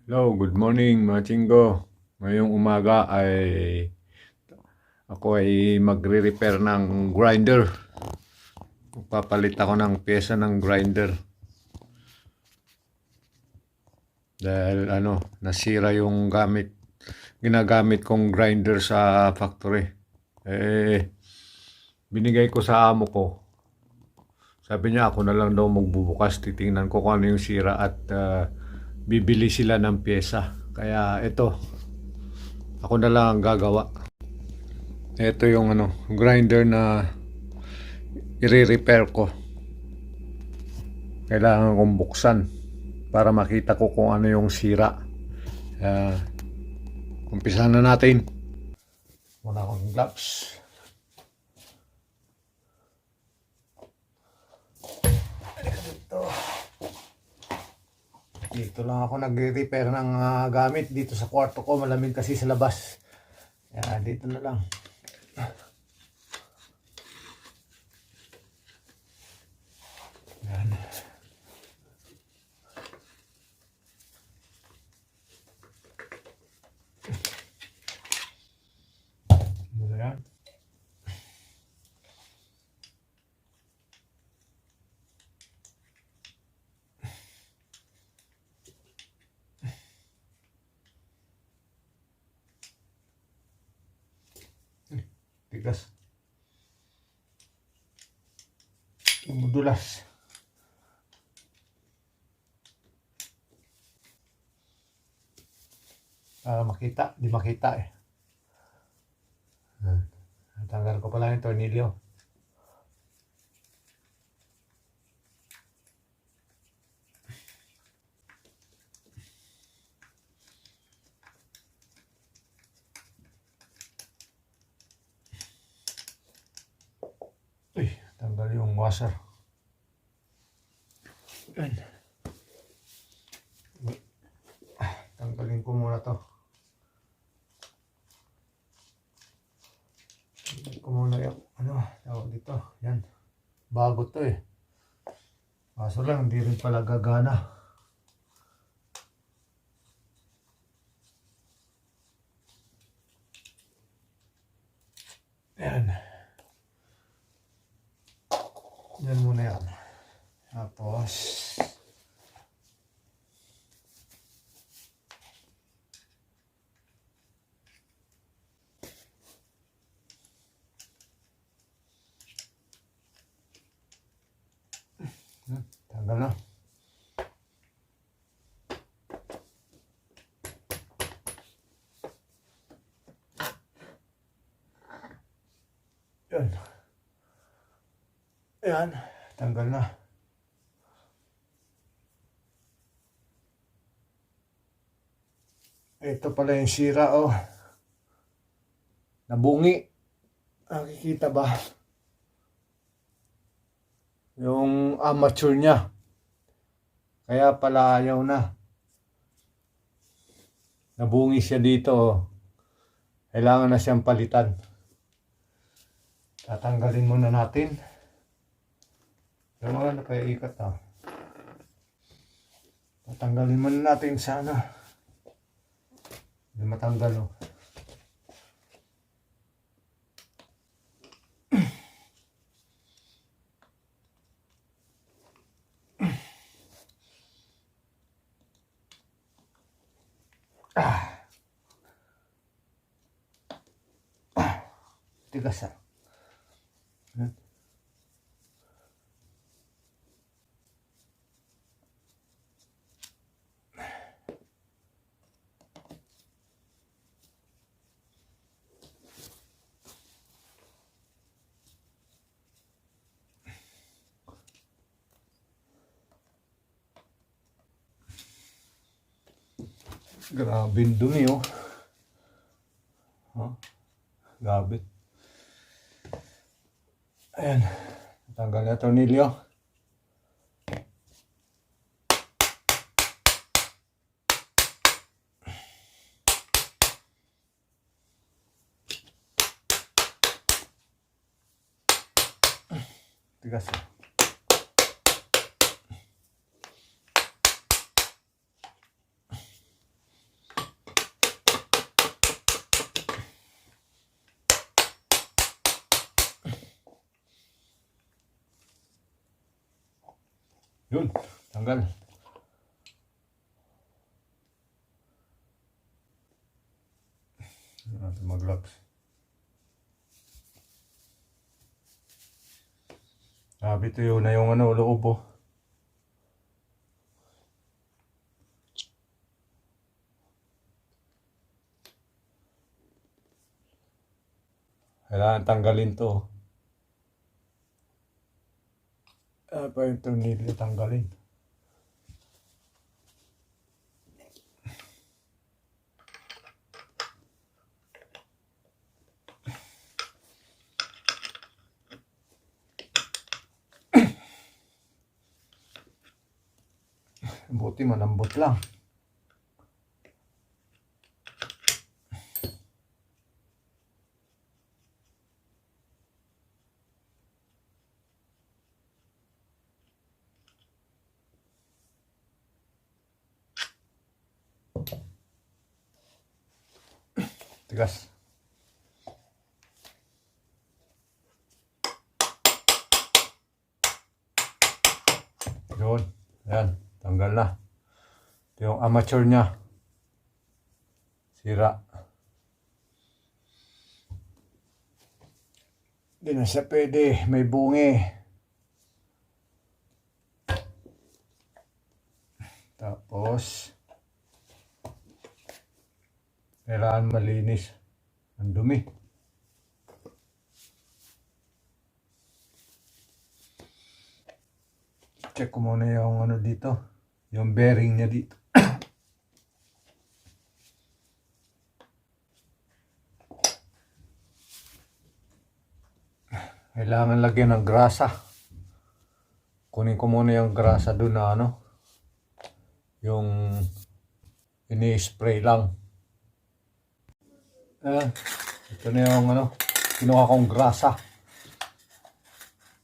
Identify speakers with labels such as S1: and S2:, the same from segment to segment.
S1: Hello, good morning mga chinggo. Ngayong umaga ay ako ay magre-repair ng grinder. Magpapalit ako ng pyesa ng grinder. Dahil nasira yung ginagamit kong grinder sa factory. Binigay ko sa amo ko. Sabi niya ako na lang daw magbubukas, titingnan ko kung ano yung sira at bibili sila ng pyesa. Kaya ito, ako na lang ang gagawa. Ito yung grinder na i-repair ko. Kailangan kong buksan para makita ko kung ano yung sira. Umpisahan na natin. Muna akong gloves. Dito lang ako nag-repair ng gamit dito sa kwarto ko. Malamig kasi sa labas. Kaya dito na lang. Yan. Yan. Tigas. Madulas. Para makita, di makita eh. Tanggal ko pala yung tornilyo. Uy, tanggal yung washer. Yan. Tanggalin ko muna to. Tanggalin ko muna yung tawag dito. Yan. Bago to eh. Kaso lang, hindi rin pala gagana. Yan. Yan muna yan. Tapos tanggal na. Yan. Yan. Tanggal na. Ito pala yung sira oh. Nabungi. Nakikita ba? Yung armature niya. Kaya pala ayaw na. Nabungi siya dito oh. Kailangan na siyang palitan. Tatanggalin muna natin. Yung mga napaiikat ah. Tatanggalin muna natin sa Hindi matanggal oh. Tigas ah. Grabe yung dumi oh. Grabe. Ayan. Tanggal na tornilyo. Tigas ah. Yun, tanggal. Natin mag-gloves. Bituyo na yung ano, loob po. Kailangan tanggalin to. Pa yung tornilyo tanggalin. Buti malambot lang. Tigas. Yun. Ayan. Tanggal na. Ito yung amateur niya. Sira. Hindi na siya pwede. May bungi. Tapos kailangan malinis. Ang dumi. Check ko muna yung ano dito. Yung bearing niya dito. Kailangan lagyan ng grasa. Kunin ko muna yung grasa doon na ano. Yung ini-spray lang. Ito na yung ano, kinuha kong grasa.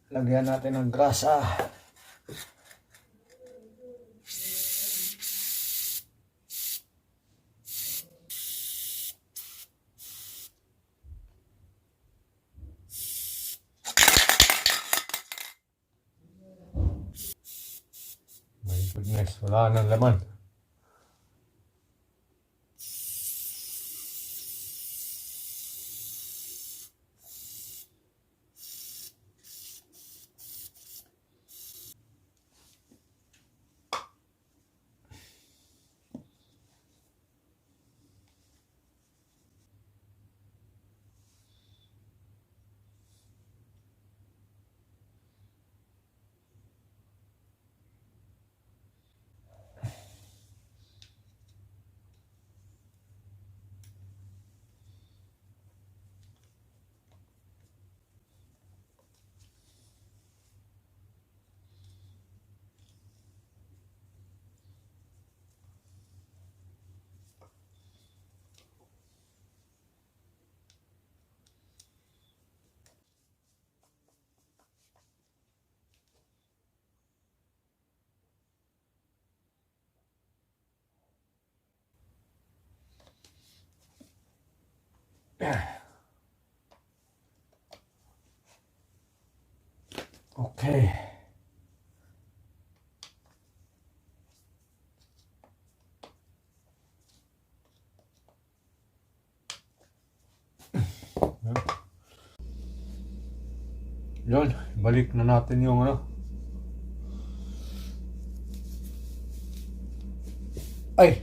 S1: Lagyan natin ng grasa. My goodness, wala nang laman. Okay. Yun, balik na natin yung ano. Ay,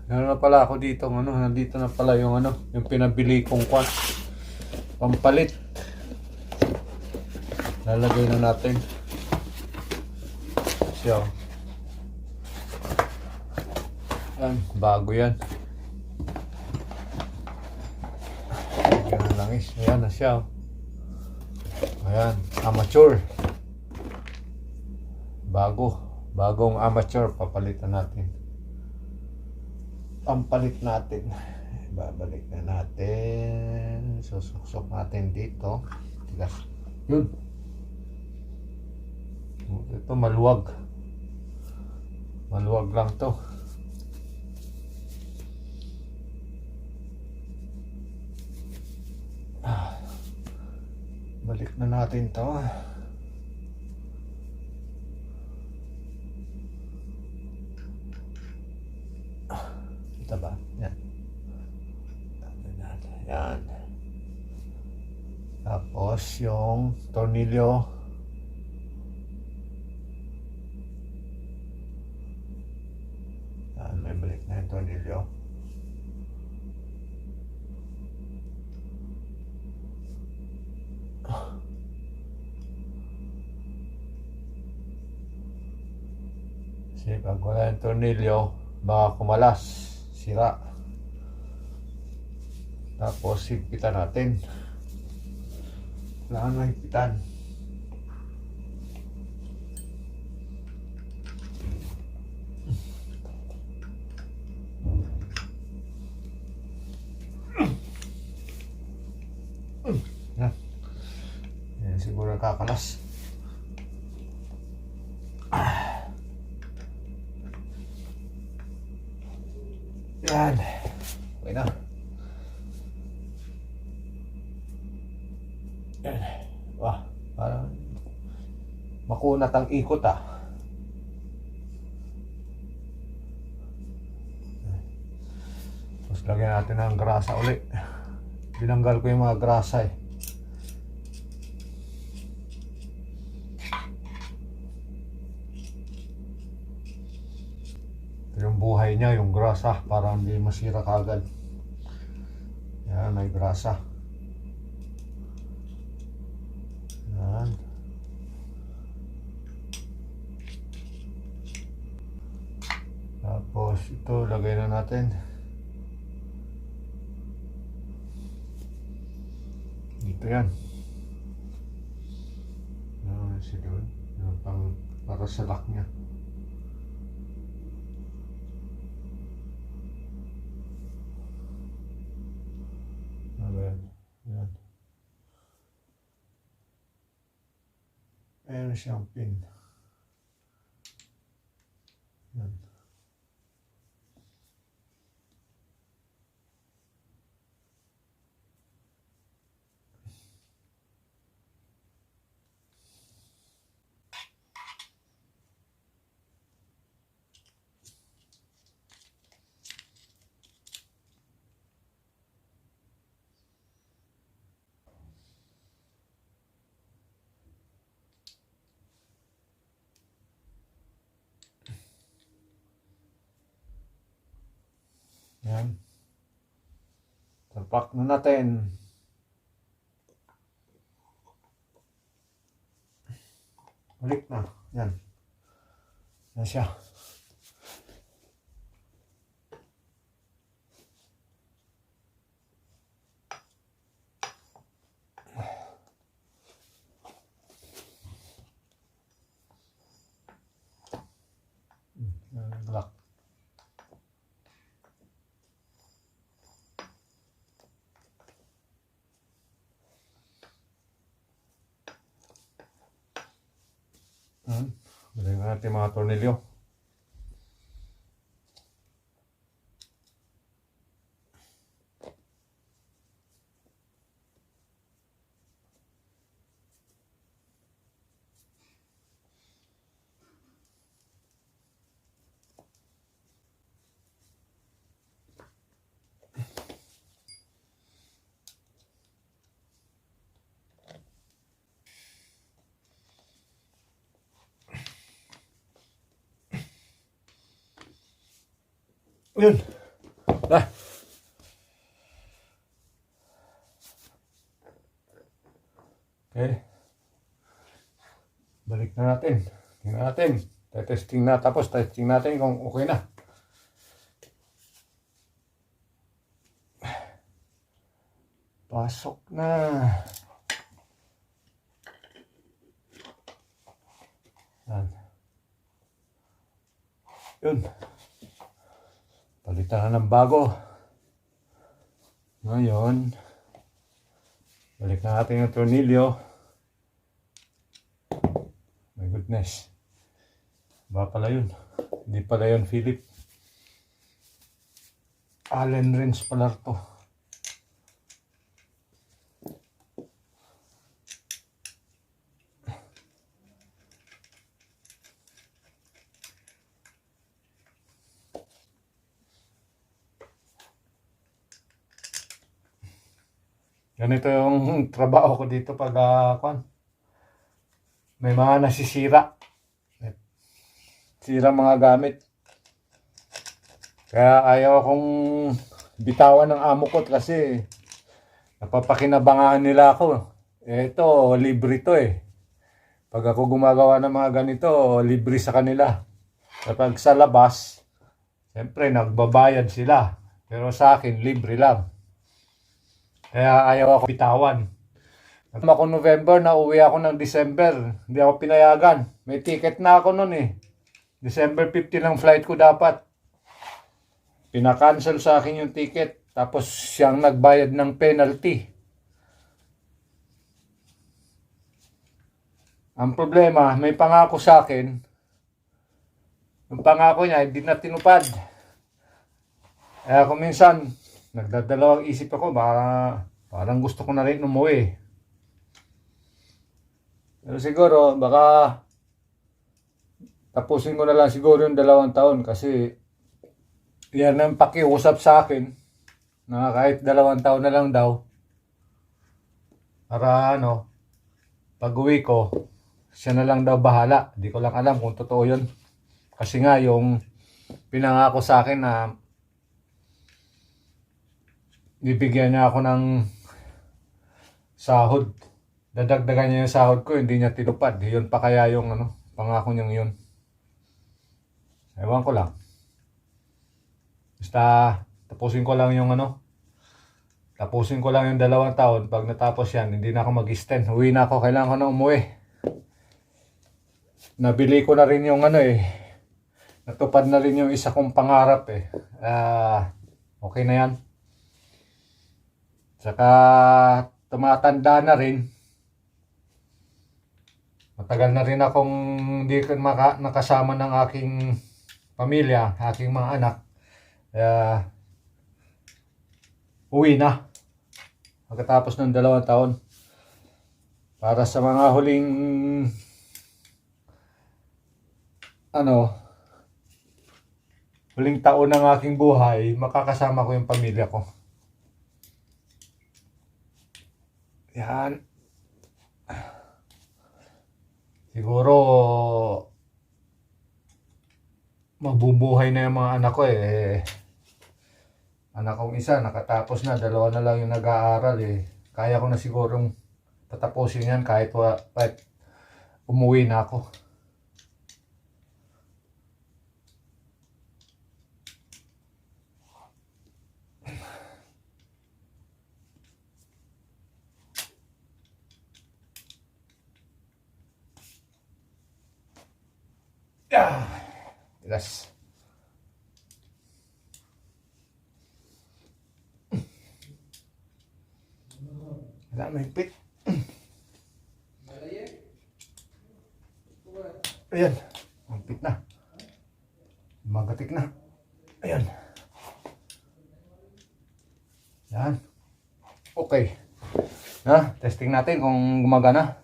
S1: meron na pala ako dito, ano, nandito na pala yung ano, yung pinabili kong kwan. Pampalit. Lalagay na natin. So, yan, bago yan. Lagyan na langis. Ayan na siya. Ayan, amateur. Bagong amateur, papalitan natin. Pampalit natin. Babalik na natin. Susuksok natin dito. Tigas. Yun. Ito maluwag. Maluwag lang to. Balik na natin to. Ito ba? Yan. Yan. Tapos yung tornilyo. Yan, may balik na yung tornilyo. Kasi pag wala yung tornilyo, baka kumalas, sira. Tapos higpitan natin. Kailangan mahigpitan. Yan. Yan siguro kakalas. Yan. Okay na. Yan. Wah, parang makunat ang ikot ah. Tapos lagyan natin ng grasa ulit. Binanggal ko yung mga grasa eh. Yung buhay niya, yung grasa, para hindi masira kagad. Yan, may grasa. Yan. Tapos ito, lagay na natin. Dito yan. Yan, siguro. Yan, para sa lock niya. Yan. Ayan siyang pin. Yan. Yan. Tapak na natin. Balik na. Yan. Yan siya. Lock. Balik natin mga tornilyo. Yun. Ah. Okay. Balik na natin. Tingnan natin. Testing na, tapos testing natin kung okay na. Pasok na. Yan. Yun. Palitan na ng bago. Ngayon, balik na natin yung tornilyo. My goodness. Ba pala yun? Hindi pala yun, Philip. Allen wrench pala to. Ganito yung trabaho ko dito pag may mga nasisira. Sira mga gamit. Kaya ayaw akong bitawan ng amo ko kasi napapakinabangaan nila ako. Ito, libre to eh. Pag ako gumagawa ng mga ganito, libre sa kanila. Kapag sa labas, siyempre nagbabayad sila. Pero sa akin, libre lang. Kaya ayaw ako bitawan. Ako November, nauwi ako ng December. Hindi ako pinayagan. May ticket na ako nun eh. December 15 lang flight ko dapat. Pinakancel sa akin yung ticket. Tapos siyang nagbayad ng penalty. Ang problema, may pangako sa akin. Yung pangako niya, hindi na tinupad. Kaya kung minsan, nagdadalawang isip ako, parang gusto ko na rin umuwi. Pero siguro, baka tapusin ko na lang siguro yung 2 taon kasi yan ang pakiusap sa akin na kahit 2 taon na lang daw para pag uwi ko, siya na lang daw bahala. Di ko lang alam kung totoo yun. Kasi nga yung pinangako sa akin na bibigyan niya ako ng sahod. Dadagdagan niya yung sahod ko, hindi niya tinupad. Yun pa kaya yung pangako niyang yun. Ewan ko lang. Basta tapusin ko lang yung tapusin ko lang yung 2 taon. Pag natapos yan, hindi na ako mag-extend. Uwi na ako, kailangan ko na umuwi. Nabili ko na rin yung natupad na rin yung isa kong pangarap eh. Okay na yan. Saka tumatanda na rin. Matagal na rin akong hindi nakasama ng aking pamilya, aking mga anak. Uwi na. Pagkatapos ng 2 taon. Para sa mga huling huling taon ng aking buhay, makakasama ko yung pamilya ko. Yan. Siguro mabubuhay na yung mga anak ko eh. Anak kong isa nakatapos na, 2 na lang yung nag-aaral eh. Kaya ko na sigurong patapusin yan kahit umuwi na ako. Yes. Wala, mahigpit. Ayan. Mahigpit na. Magatik na. Ayan. Yan. Okay. Testing natin kung gumagana.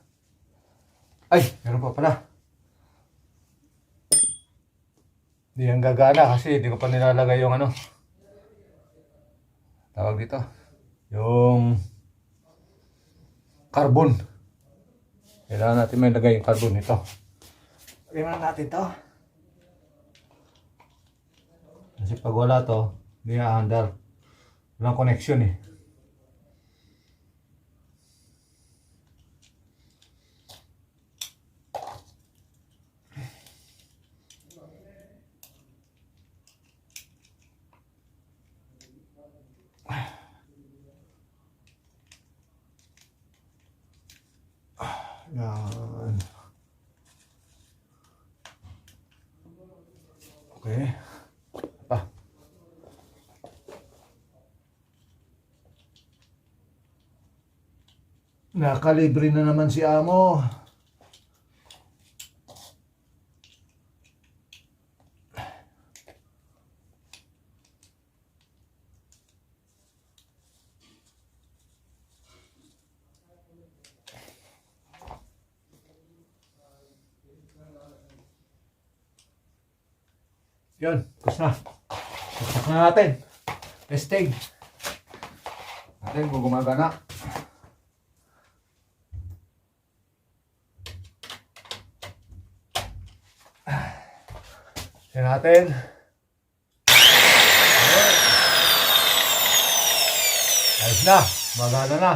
S1: Ay, meron pa pala. Hindi yan gagana kasi hindi ko pa nilalagay yung tawag dito. Yung carbon. Kailangan natin may lagay yung carbon nito. Lagyan natin to. Kasi pag wala to, hindi na-handle. Walang connection eh. Yan. Okay. Pa. Nakalibre na naman si amo. Yun, tapos na. Tapos na natin. Testing. Natin kung gumagana. Yan natin. Ayos na. Magana na.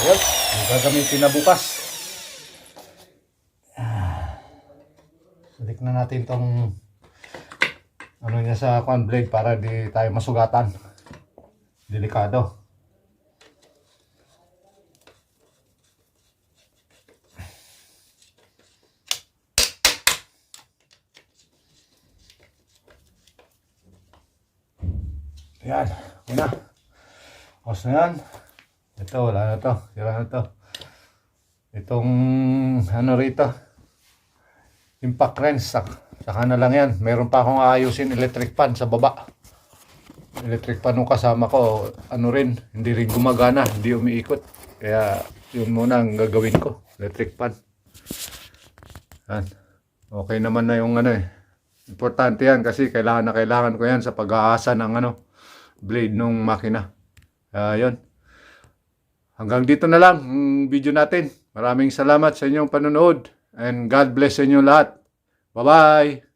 S1: Ayos. Yung gagamitin na bukas. Balik na natin tong ano niya sa corn blade para di tayo masugatan. Delikado. Yan, una. Tapos na yan. Ito, wala na to. Sira na to. Itong ano rito. Impact wrench. Saka na lang yan. Meron pa akong ayusin electric fan sa baba. Electric fan nung kasama ko. Ano rin, hindi rin gumagana. Hindi umiikot. Kaya yun muna ang gagawin ko. Electric fan. Yan. Okay naman na yung ano eh. Importante yan kasi kailangan ko yan sa pag-aasa ng ano. Blade nung makina. Yun. Hanggang dito na lang ang video natin. Maraming salamat sa inyong panonood. And God bless sa inyo lahat. Bye-bye!